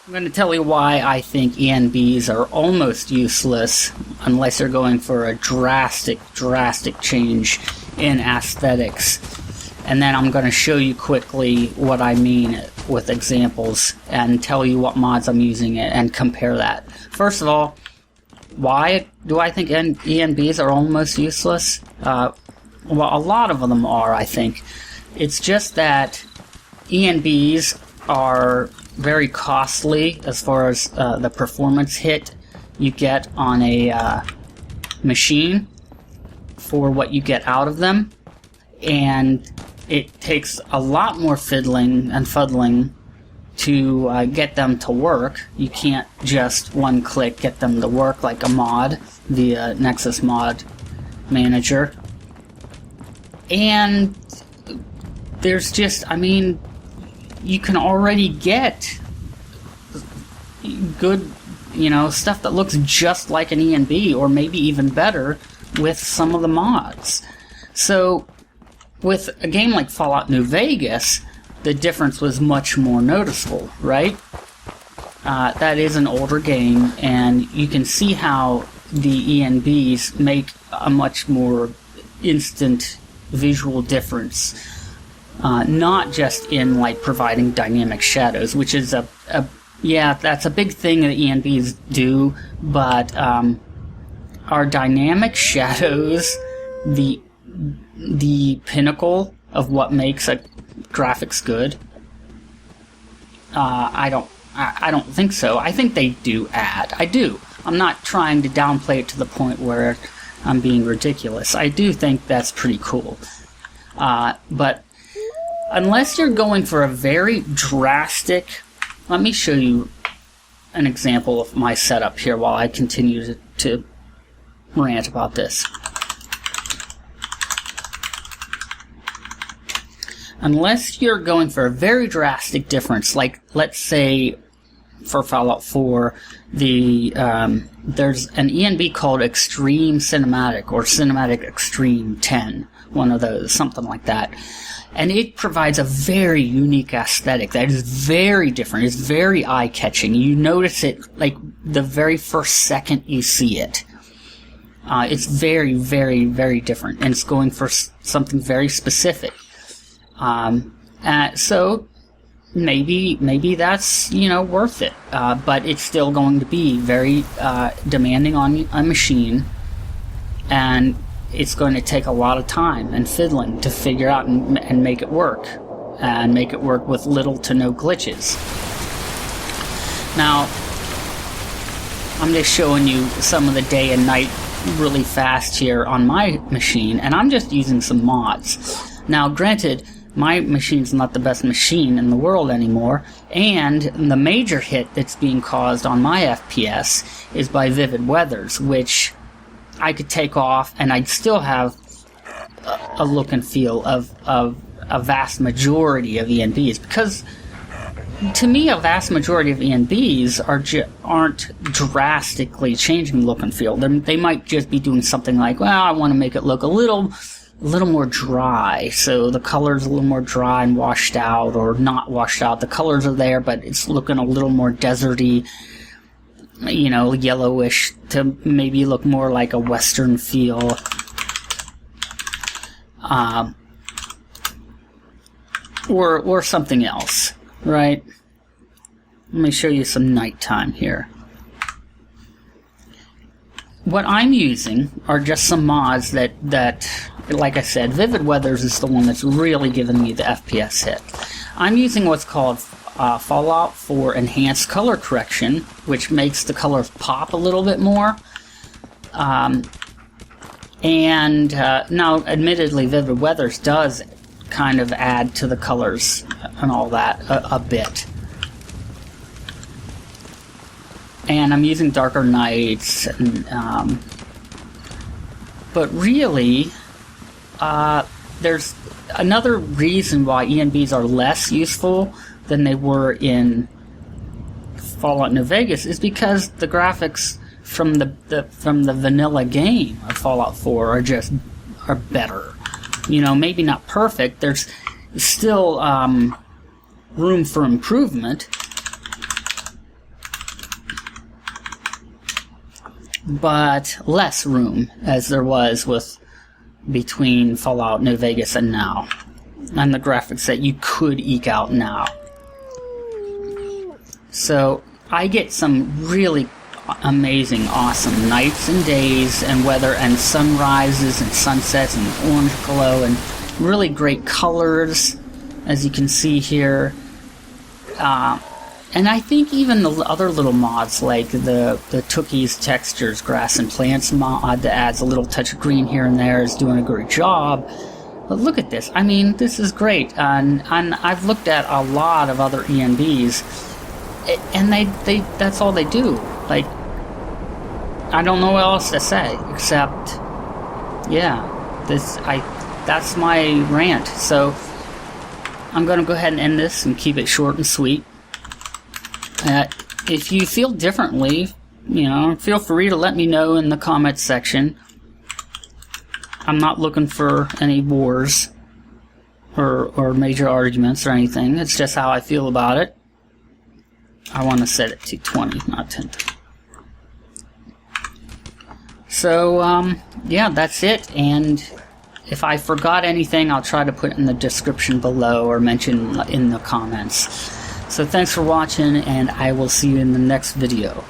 I'm going to tell you why I think ENBs are almost useless unless you're going for a drastic change in aesthetics. And then I'm going to show you quickly what I mean with examples and tell you what mods I'm using and compare that. First of all, why do I think ENBs are almost useless? Well, a lot of them are, I think. It's just that ENBs are very costly as far as the performance hit you get on a machine for what you get out of them, and it takes a lot more fiddling and fuddling to get them to work. You can't just one click get them to work like a mod via Nexus Mod Manager. And there's just, I mean, you can already get good, stuff that looks just like an ENB, or maybe even better with some of the mods. So, with a game like Fallout New Vegas, the difference was much more noticeable, right? That is an older game, and you can see how the ENBs make a much more instant visual difference. Not just in like providing dynamic shadows, which is that's a big thing that ENBs do, but are dynamic shadows the pinnacle of what makes a graphics good? I don't think so. I think they do add. I do. I'm not trying to downplay it to the point where I'm being ridiculous. I do think that's pretty cool. But unless you're going for a very drastic... Let me show you an example of my setup here while I continue to rant about this. Unless you're going for a very drastic difference, like, let's say, for Fallout 4, there's an ENB called Extreme Cinematic, or Cinematic Extreme 10, one of those, something like that. And it provides a very unique aesthetic that is very different. It's very eye-catching. You notice it like the very first second you see it. It's very, very, very different, and it's going for something very specific. So maybe that's worth it. But it's still going to be very demanding on a machine, and it's going to take a lot of time and fiddling to figure out and make it work. And make it work with little to no glitches. Now, I'm just showing you some of the day and night really fast here on my machine, and I'm just using some mods. Now, granted, my machine's not the best machine in the world anymore, and the major hit that's being caused on my FPS is by Vivid Weathers, which I could take off and I'd still have a look and feel of a vast majority of ENBs, because to me a vast majority of ENBs aren't drastically changing look and feel. They might just be doing something like, well, I want to make it look a little more dry, so the color's a little more dry and washed out, or not washed out. The colors are there, but it's looking a little more deserty, yellowish, to maybe look more like a western feel. Or something else, right? Let me show you some nighttime here. What I'm using are just some mods that, like I said, Vivid Weathers is the one that's really giving me the FPS hit. I'm using what's called Fallout 4 Enhanced Color Correction, which makes the colors pop a little bit more. Now, admittedly, Vivid Weathers does kind of add to the colors and all that a bit. And I'm using Darker Nights, but really, there's another reason why ENBs are less useful than they were in Fallout New Vegas is because the graphics from the vanilla game of Fallout 4 are better. Maybe not perfect. There's still room for improvement. but less room, as there was with between Fallout New Vegas and now, and the graphics that you could eke out now. So I get some really amazing, awesome nights and days and weather and sunrises and sunsets and orange glow and really great colors, as you can see here. And I think even the other little mods, like the Tookie's Textures Grass and Plants mod that adds a little touch of green here and there, is doing a great job. But look at this. I mean, this is great. And I've looked at a lot of other ENBs, and they that's all they do. Like, I don't know what else to say except, yeah, that's my rant. So I'm going to go ahead and end this and keep it short and sweet. If you feel differently, feel free to let me know in the comments section. I'm not looking for any wars or major arguments or anything. It's just how I feel about it. I want to set it to 20, not 10. So, yeah, that's it. And if I forgot anything, I'll try to put it in the description below or mention in the comments. So thanks for watching, and I will see you in the next video.